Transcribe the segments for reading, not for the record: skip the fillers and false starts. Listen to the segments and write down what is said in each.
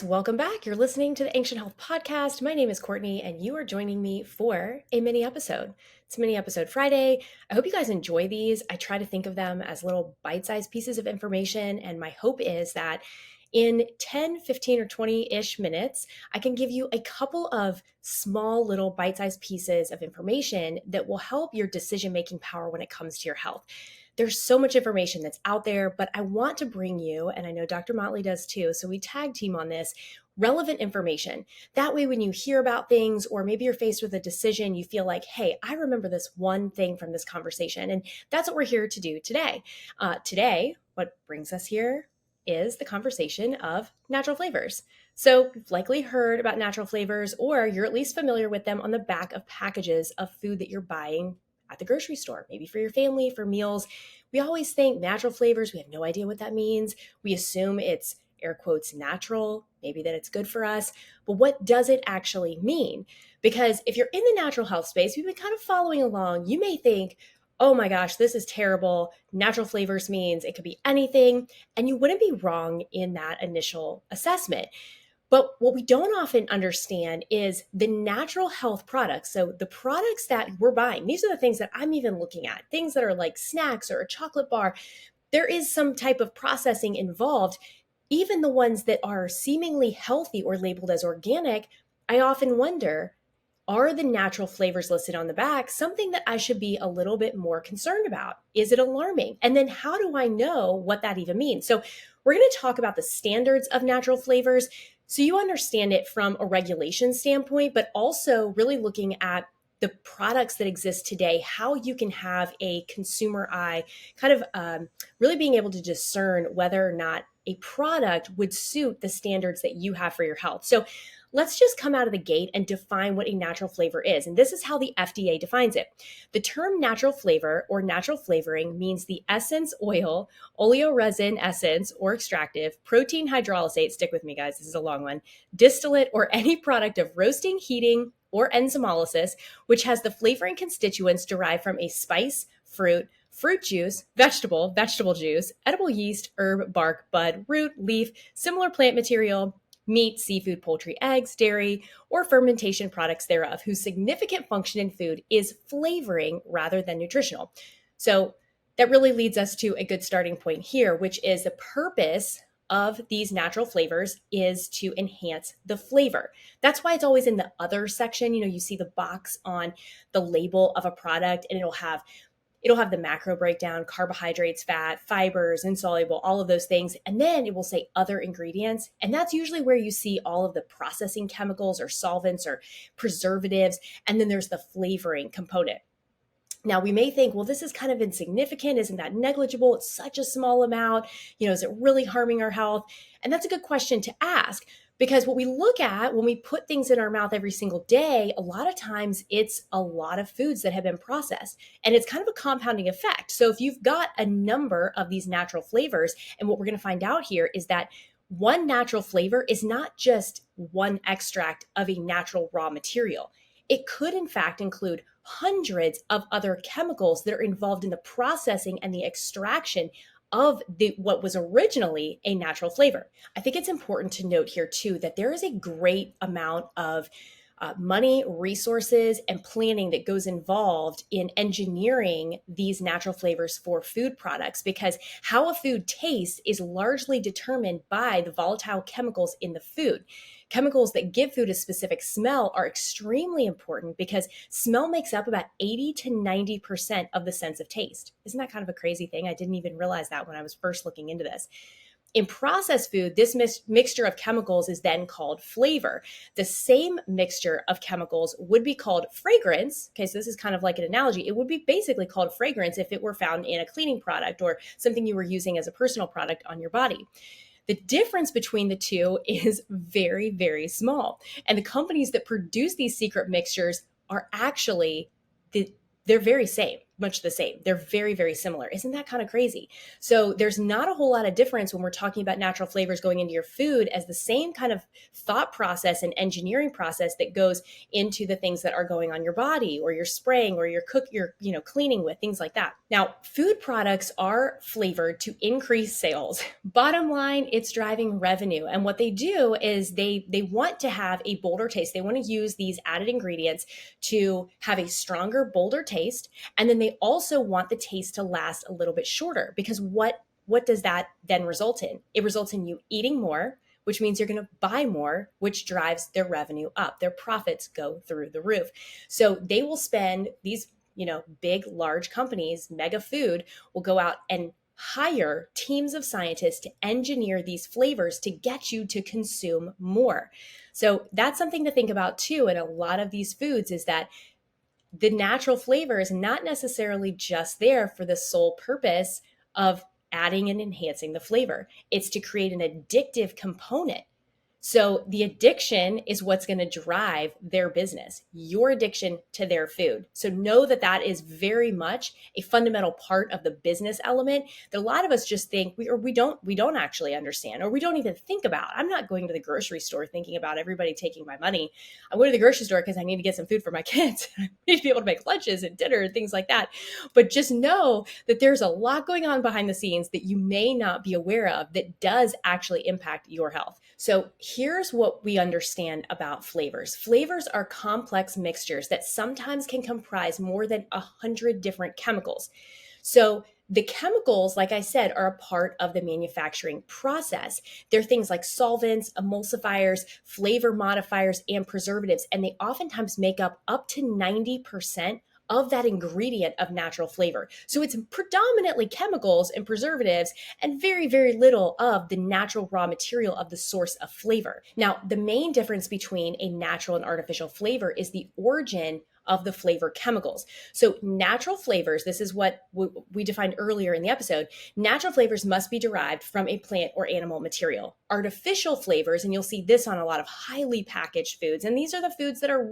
guys, welcome back. You're listening to the Ancient Health Podcast. My name is Courtney, and you are joining me for a mini episode. It's Mini Episode Friday. I hope you guys enjoy these. I try to think of them as little bite-sized pieces of information, and my hope is that in 10, 15, or 20-ish minutes, I can give you a couple of small little bite-sized pieces of information that will help your decision-making power when it comes to your health. There's so much information that's out there, but I want to bring you, and I know Dr. Motley does too, so we tag team on this, relevant information. That way, when you hear about things, or maybe you're faced with a decision, you feel like, hey, I remember this one thing from this conversation. And that's what we're here to do today. Today, what brings us here is the conversation of natural flavors. So you've likely heard about natural flavors, or you're at least familiar with them on the back of packages of food that you're buying at the grocery store, maybe for your family, for meals. We always think natural flavors, we have no idea what that means. We assume it's air quotes natural, maybe that it's good for us, but what does it actually mean? Because if you're in the natural health space, we've been kind of following along, you may think, oh my gosh, this is terrible. Natural flavors means it could be anything, and you wouldn't be wrong in that initial assessment. But what we don't often understand is the natural health products. So the products that we're buying, these are the things that I'm even looking at, things that are like snacks or a chocolate bar. There is some type of processing involved. Even the ones that are seemingly healthy or labeled as organic, I often wonder, are the natural flavors listed on the back something that I should be a little bit more concerned about? Is it alarming? And then how do I know what that even means? So we're going to talk about the standards of natural flavors so you understand it from a regulation standpoint, but also really looking at the products that exist today, how you can have a consumer eye, kind of really being able to discern whether or not a product would suit the standards that you have for your health. So let's just come out of the gate and define what a natural flavor is. And this is how the FDA defines it. The term natural flavor or natural flavoring means the essence, oil, oleoresin essence or extractive, protein hydrolysate, stick with me guys, this is a long one, distillate or any product of roasting, heating, or enzymolysis, which has the flavoring constituents derived from a spice, fruit juice, vegetable juice, edible yeast, herb, bark, bud, root, leaf, similar plant material, meat, seafood, poultry, eggs, dairy, or fermentation products thereof, whose significant function in food is flavoring rather than nutritional. So that really leads us to a good starting point here, which is the purpose of these natural flavors is to enhance the flavor. That's why it's always in the other section. You see the box on the label of a product and it'll have the macro breakdown, carbohydrates, fat, fibers, insoluble, all of those things. And then it will say other ingredients. And that's usually where you see all of the processing chemicals or solvents or preservatives. And then there's the flavoring component. Now, we may think, well, this is kind of insignificant. Isn't that negligible? It's such a small amount. Is it really harming our health? And that's a good question to ask. Because what we look at when we put things in our mouth every single day, a lot of times it's a lot of foods that have been processed. And it's kind of a compounding effect. So if you've got a number of these natural flavors, and what we're going to find out here is that one natural flavor is not just one extract of a natural raw material. It could, in fact, include hundreds of other chemicals that are involved in the processing and the extraction of what was originally a natural flavor. I think it's important to note here too that there is a great amount of money, resources, and planning that goes involved in engineering these natural flavors for food products, because how a food tastes is largely determined by the volatile chemicals in the food. Chemicals that give food a specific smell are extremely important because smell makes up about 80 to 90% of the sense of taste. Isn't that kind of a crazy thing? I didn't even realize that when I was first looking into this. In processed food, this mixture of chemicals is then called flavor. The same mixture of chemicals would be called fragrance. Okay, so this is kind of like an analogy. It would be basically called fragrance if it were found in a cleaning product or something you were using as a personal product on your body. The difference between the two is very, very small. And the companies that produce these secret mixtures are actually they're very same. much the same. They're very, very similar. Isn't that kind of crazy? So there's not a whole lot of difference when we're talking about natural flavors going into your food, as the same kind of thought process and engineering process that goes into the things that are going on your body or you're spraying or you're cleaning with, things like that. Now, food products are flavored to increase sales. Bottom line, it's driving revenue. And what they do is they want to have a bolder taste. They want to use these added ingredients to have a stronger, bolder taste. And then they also want the taste to last a little bit shorter, because what does that then result in? It results in you eating more, which means you're going to buy more, which drives their revenue up. Their profits go through the roof. So they will spend these, big, large companies, mega food, will go out and hire teams of scientists to engineer these flavors to get you to consume more. So that's something to think about too. In a lot of these foods, is that the natural flavor is not necessarily just there for the sole purpose of adding and enhancing the flavor. It's to create an addictive component. So the addiction is what's going to drive their business, your addiction to their food. So know that that is very much a fundamental part of the business element that a lot of us just think we don't actually understand, or we don't even think about. I'm not going to the grocery store thinking about everybody taking my money. I'm going to the grocery store because I need to get some food for my kids. I need to be able to make lunches and dinner and things like that. But just know that there's a lot going on behind the scenes that you may not be aware of that does actually impact your health. So here's what we understand about flavors. Flavors are complex mixtures that sometimes can comprise more than 100 different chemicals. So the chemicals, like I said, are a part of the manufacturing process. They're things like solvents, emulsifiers, flavor modifiers, and preservatives, and they oftentimes make up to 90% of that ingredient of natural flavor. So it's predominantly chemicals and preservatives and very, very little of the natural raw material of the source of flavor. Now, the main difference between a natural and artificial flavor is the origin of the flavor chemicals. So natural flavors, this is what we defined earlier in the episode, natural flavors must be derived from a plant or animal material. Artificial flavors, and you'll see this on a lot of highly packaged foods, and these are the foods that are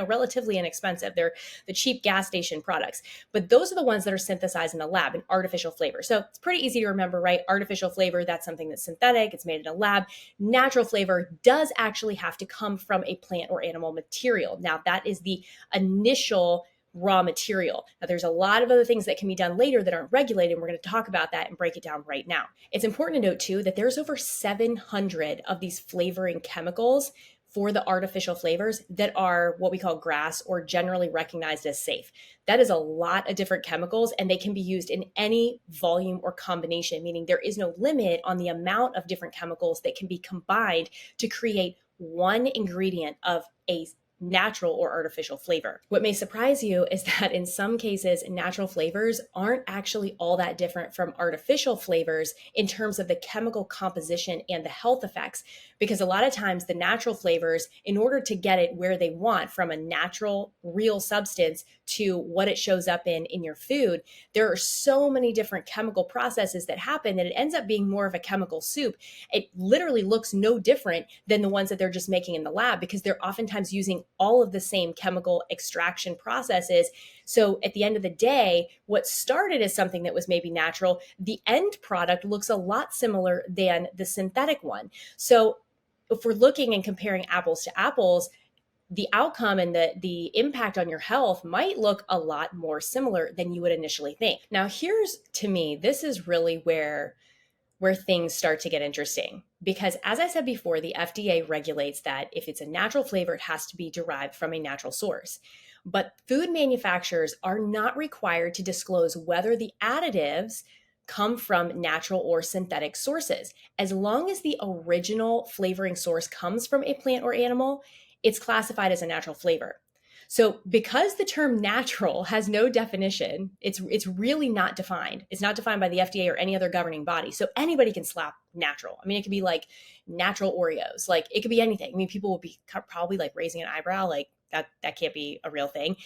relatively inexpensive. They're the cheap gas station products, but those are the ones that are synthesized in a lab, an artificial flavor. So it's pretty easy to remember, right? Artificial flavor, that's something that's synthetic, it's made in a lab. Natural flavor does actually have to come from a plant or animal material. Now, that is the initial raw material. Now, there's a lot of other things that can be done later that aren't regulated, and we're going to talk about that and break it down right now. It's important to note too that there's over 700 of these flavoring chemicals for the artificial flavors that are what we call GRAS, or generally recognized as safe. That is a lot of different chemicals, and they can be used in any volume or combination, meaning there is no limit on the amount of different chemicals that can be combined to create one ingredient of a natural or artificial flavor. What may surprise you is that in some cases, natural flavors aren't actually all that different from artificial flavors in terms of the chemical composition and the health effects, because a lot of times the natural flavors, in order to get it where they want from a natural, real substance to what it shows up in your food, there are so many different chemical processes that happen that it ends up being more of a chemical soup. It literally looks no different than the ones that they're just making in the lab, because they're oftentimes using all of the same chemical extraction processes. So at the end of the day, what started as something that was maybe natural, the end product looks a lot similar than the synthetic one. So if we're looking and comparing apples to apples, the outcome and the impact on your health might look a lot more similar than you would initially think. Now, here's, to me, this is really where things start to get interesting. Because as I said before, the FDA regulates that if it's a natural flavor, it has to be derived from a natural source. But food manufacturers are not required to disclose whether the additives come from natural or synthetic sources. As long as the original flavoring source comes from a plant or animal, it's classified as a natural flavor. So because the term natural has no definition, it's really not defined. It's not defined by the FDA or any other governing body. So anybody can slap natural. I mean, it could be like natural Oreos. Like, it could be anything. I mean, people will be probably like raising an eyebrow, like that can't be a real thing.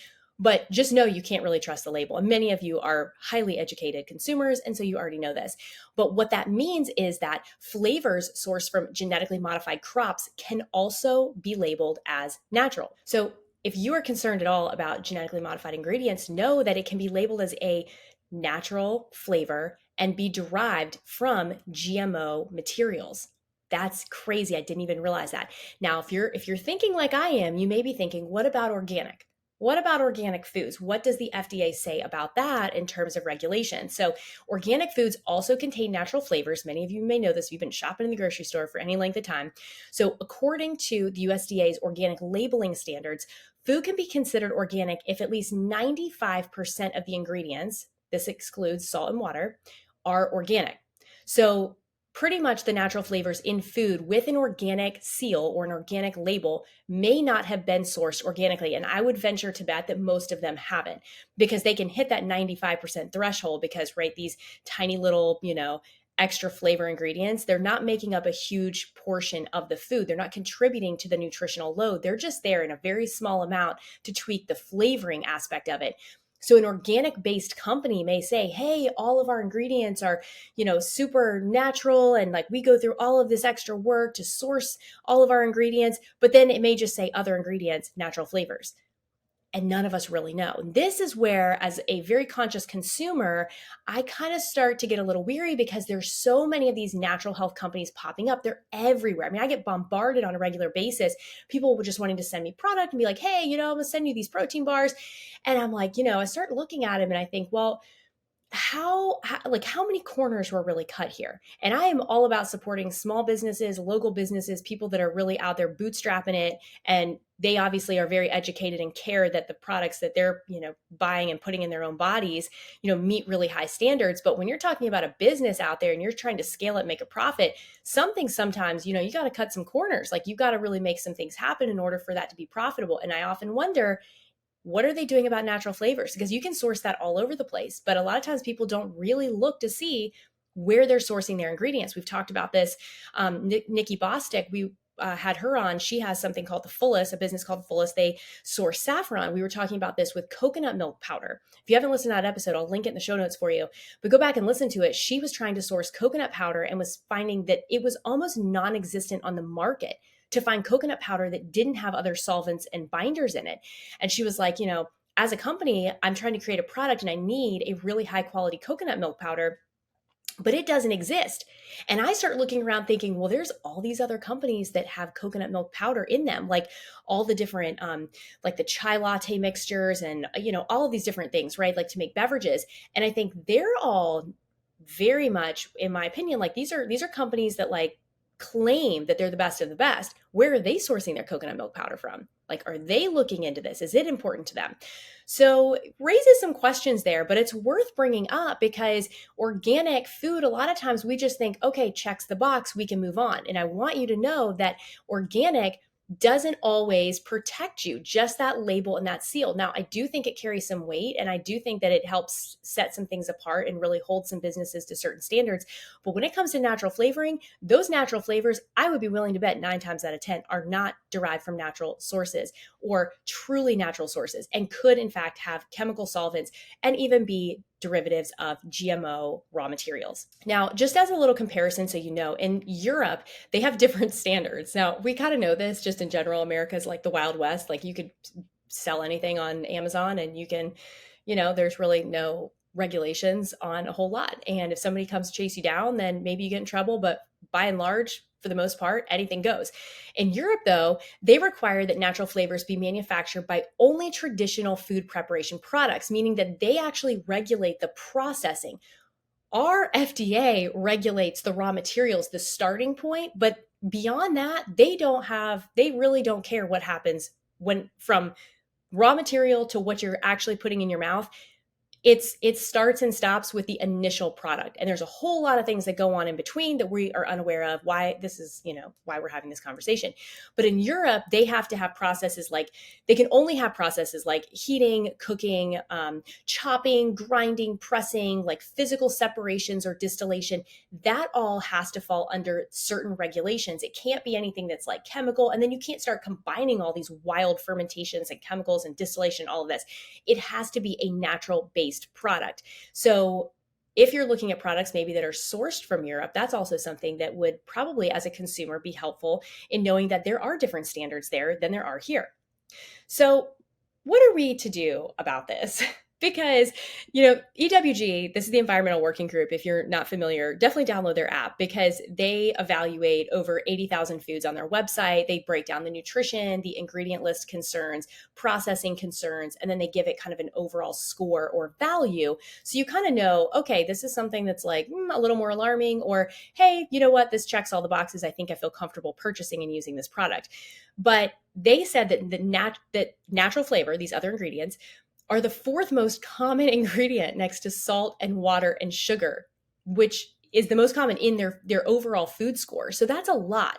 But just know you can't really trust the label. And many of you are highly educated consumers, and so you already know this. But what that means is that flavors sourced from genetically modified crops can also be labeled as natural. So if you are concerned at all about genetically modified ingredients, know that it can be labeled as a natural flavor and be derived from GMO materials. That's crazy. I didn't even realize that. Now, if you're thinking like I am, you may be thinking, what about organic? What about organic foods? What does the FDA say about that in terms of regulation? So, organic foods also contain natural flavors. Many of you may know this if you've been shopping in the grocery store for any length of time. So, according to the USDA's organic labeling standards, food can be considered organic if at least 95% of the ingredients, this excludes salt and water, are organic. So, pretty much the natural flavors in food with an organic seal or an organic label may not have been sourced organically. And I would venture to bet that most of them haven't, because they can hit that 95% threshold because, right, these tiny little, extra flavor ingredients, they're not making up a huge portion of the food. They're not contributing to the nutritional load. They're just there in a very small amount to tweak the flavoring aspect of it. So an organic based company may say, hey, all of our ingredients are, super natural. And like we go through all of this extra work to source all of our ingredients, but then it may just say other ingredients, natural flavors. And none of us really know. This is where, as a very conscious consumer, I kind of start to get a little weary because there's so many of these natural health companies popping up. They're everywhere. I mean, I get bombarded on a regular basis. People were just wanting to send me product and be like, hey, I'm going to send you these protein bars. And I'm like, I start looking at them and I think, well, how many corners were really cut here? And I am all about supporting small businesses, local businesses, people that are really out there bootstrapping it, and they obviously are very educated and care that the products that they're buying and putting in their own bodies meet really high standards. But when you're talking about a business out there and you're trying to scale it, make a profit, sometimes you got to cut some corners. Like, you got to really make some things happen in order for that to be profitable. And I often wonder, what are they doing about natural flavors? Because you can source that all over the place, but a lot of times people don't really look to see where they're sourcing their ingredients. We've talked about this. Nikki Bostic, we had her on. She has something called the Fullest, a business called Fullest. They source saffron. We were talking about this with coconut milk powder. If you haven't listened to that episode, I'll link it in the show notes for you. But go back and listen to it. She was trying to source coconut powder and was finding that it was almost non-existent on the market to find coconut powder that didn't have other solvents and binders in it. And she was like, as a company, I'm trying to create a product and I need a really high quality coconut milk powder, but it doesn't exist. And I start looking around thinking, well, there's all these other companies that have coconut milk powder in them, like all the different, like the chai latte mixtures and, all of these different things, right? Like to make beverages. And I think they're all very much, in my opinion, like these are companies that like claim that they're the best of the best. Where are they sourcing their coconut milk powder from? Like, are they looking into this? Is it important to them? So it raises some questions there, but it's worth bringing up because organic food, a lot of times we just think, okay, checks the box, we can move on. And I want you to know that organic doesn't always protect you, just that label and that seal. Now, I do think it carries some weight, and I do think that it helps set some things apart and really hold some businesses to certain standards. But when it comes to natural flavoring, those natural flavors, I would be willing to bet 9 times out of 10 are not derived from natural sources or truly natural sources, and could in fact have chemical solvents and even be derivatives of GMO raw materials. Now, just as a little comparison, so in Europe, they have different standards. Now, we kind of know this just in general. America's like the Wild West. Like, you could sell anything on Amazon and you can, there's really no regulations on a whole lot. And if somebody comes to chase you down, then maybe you get in trouble. But by and large, for the most part, anything goes. In Europe, though, they require that natural flavors be manufactured by only traditional food preparation products, meaning that they actually regulate the processing. Our FDA regulates the raw materials, the starting point, but beyond that, they really don't care what happens when from raw material to what you're actually putting in your mouth. It starts and stops with the initial product. And there's a whole lot of things that go on in between that we are unaware of, why this is, why we're having this conversation. But in Europe, they have to have processes like, they can only have processes like heating, cooking, chopping, grinding, pressing, like physical separations or distillation. That all has to fall under certain regulations. It can't be anything that's like chemical. And then you can't start combining all these wild fermentations and chemicals and distillation, all of this. It has to be a natural based product. So if you're looking at products maybe that are sourced from Europe, that's also something that would probably, as a consumer, be helpful in knowing that there are different standards there than there are here. So, what are we to do about this? Because, EWG, this is the Environmental Working Group. If you're not familiar, definitely download their app because they evaluate over 80,000 foods on their website. They break down the nutrition, the ingredient list concerns, processing concerns, and then they give it kind of an overall score or value. So you kind of know, okay, this is something that's like a little more alarming, or hey, you know what, this checks all the boxes. I think I feel comfortable purchasing and using this product. But they said that that natural flavor, these other ingredients, are the fourth most common ingredient next to salt and water and sugar, which is the most common in their overall food score. So that's a lot.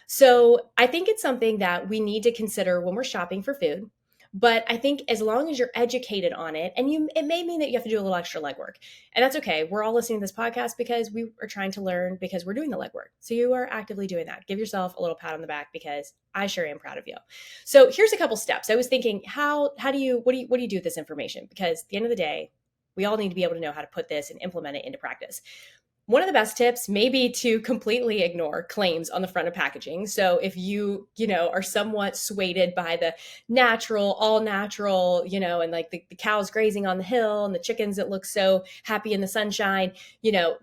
So I think it's something that we need to consider when we're shopping for food. But I think as long as you're educated on it, and it may mean that you have to do a little extra legwork, and that's okay. We're all listening to this podcast because we are trying to learn because we're doing the legwork. So you are actively doing that. Give yourself a little pat on the back because I sure am proud of you. So here's a couple steps. I was thinking, what do you do with this information? Because at the end of the day, we all need to be able to know how to put this and implement it into practice. One of the best tips may be to completely ignore claims on the front of packaging. So if are somewhat swayed by the natural, all natural, and like the cows grazing on the hill and the chickens that look so happy in the sunshine,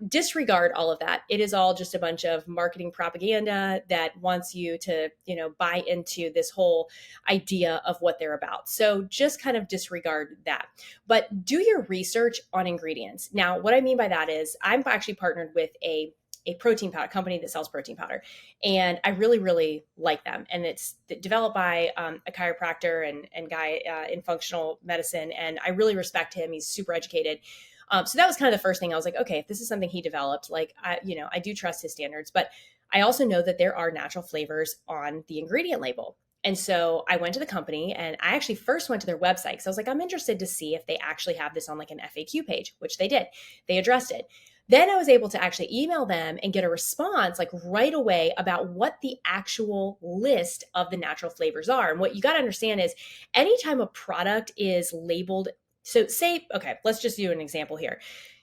disregard all of that. It is all just a bunch of marketing propaganda that wants you to, buy into this whole idea of what they're about. So just kind of disregard that. But do your research on ingredients. Now, what I mean by that is I'm actually partnered with a protein powder company that sells protein powder, and I really, really like them. And it's developed by a chiropractor and guy in functional medicine, and I really respect him. He's super educated. So that was kind of the first thing. I was like, okay, if this is something he developed, like I do trust his standards, but I also know that there are natural flavors on the ingredient label. And so I went to the company, and I actually first went to their website because I was like, I'm interested to see if they actually have this on like an FAQ page, which they did. They addressed it. Then I was able to actually email them and get a response like right away about what the actual list of the natural flavors are. And what you got to understand is anytime a product is labeled, so say, okay, let's just do an example here.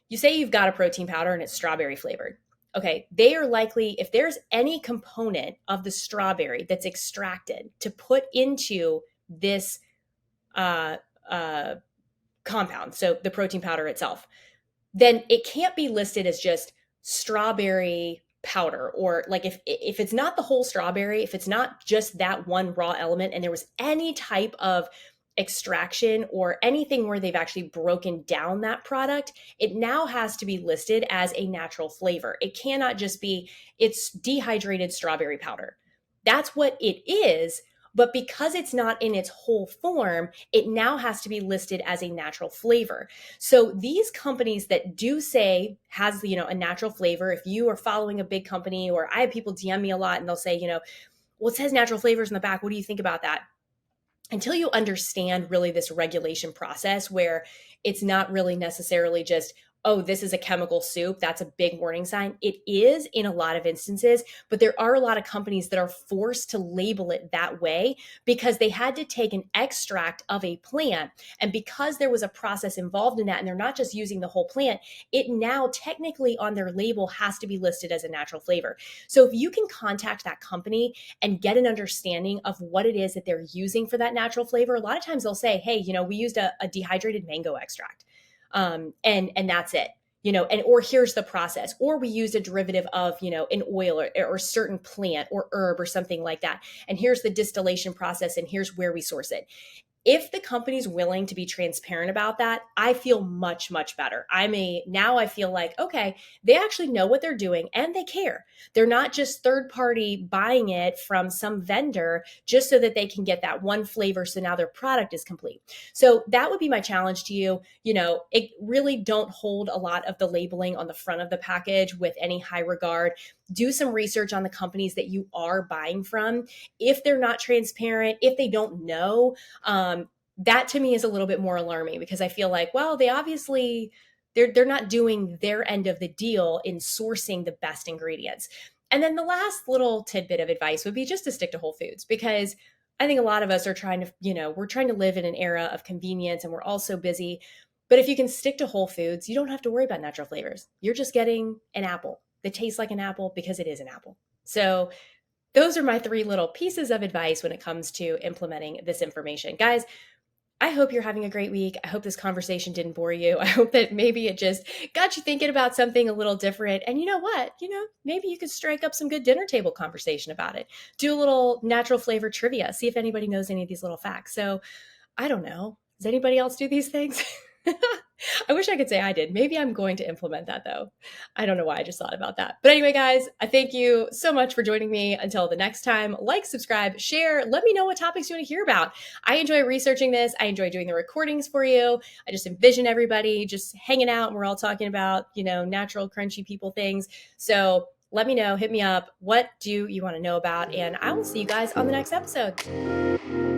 You say you've got a protein powder and it's strawberry flavored. Okay, they are likely, if there's any component of the strawberry that's extracted to put into this uh, uh, compound, so the protein powder itself, then it can't be listed as just strawberry powder, or like if it's not the whole strawberry, if it's not just that one raw element and there was any type of extraction or anything where they've actually broken down that product, it now has to be listed as a natural flavor. It cannot just be it's dehydrated strawberry powder. That's what it is. But because it's not in its whole form, it now has to be listed as a natural flavor. So these companies that do say has, a natural flavor, if you are following a big company, or I have people DM me a lot and they'll say, well, it says natural flavors in the back. What do you think about that? Until you understand really this regulation process where it's not really necessarily just, oh, this is a chemical soup, that's a big warning sign. It is in a lot of instances, but there are a lot of companies that are forced to label it that way because they had to take an extract of a plant. And because there was a process involved in that, and they're not just using the whole plant, it now technically on their label has to be listed as a natural flavor. So if you can contact that company and get an understanding of what it is that they're using for that natural flavor, a lot of times they'll say, hey, we used a dehydrated mango extract. And that's it, and or here's the process, or we used a derivative of, an oil or certain plant or herb or something like that. And here's the distillation process, and here's where we source it. If the company's willing to be transparent about that, I feel much, much better. Now I feel like, okay, they actually know what they're doing and they care. They're not just third party buying it from some vendor just so that they can get that one flavor. So now their product is complete. So that would be my challenge to you. It really don't hold a lot of the labeling on the front of the package with any high regard. Do some research on the companies that you are buying from. If they're not transparent, if they don't know, that to me is a little bit more alarming because I feel like, well, they obviously they're not doing their end of the deal in sourcing the best ingredients. And then the last little tidbit of advice would be just to stick to whole foods, because I think a lot of us are trying to, we're trying to live in an era of convenience and we're all so busy. But if you can stick to whole foods, you don't have to worry about natural flavors. You're just getting an apple that tastes like an apple because it is an apple. So those are my three little pieces of advice when it comes to implementing this information. Guys, I hope you're having a great week. I hope this conversation didn't bore you. I hope that maybe it just got you thinking about something a little different. And you know what? Maybe you could strike up some good dinner table conversation about it. Do a little natural flavor trivia. See if anybody knows any of these little facts. So I don't know. Does anybody else do these things? I wish I could say I did. Maybe I'm going to implement that though. I don't know why I just thought about that. But anyway, guys, I thank you so much for joining me. Until the next time, like, subscribe, share. Let me know what topics you want to hear about. I enjoy researching this. I enjoy doing the recordings for you. I just envision everybody just hanging out and we're all talking about, natural, crunchy people things. So let me know, hit me up. What do you want to know about? And I will see you guys on the next episode.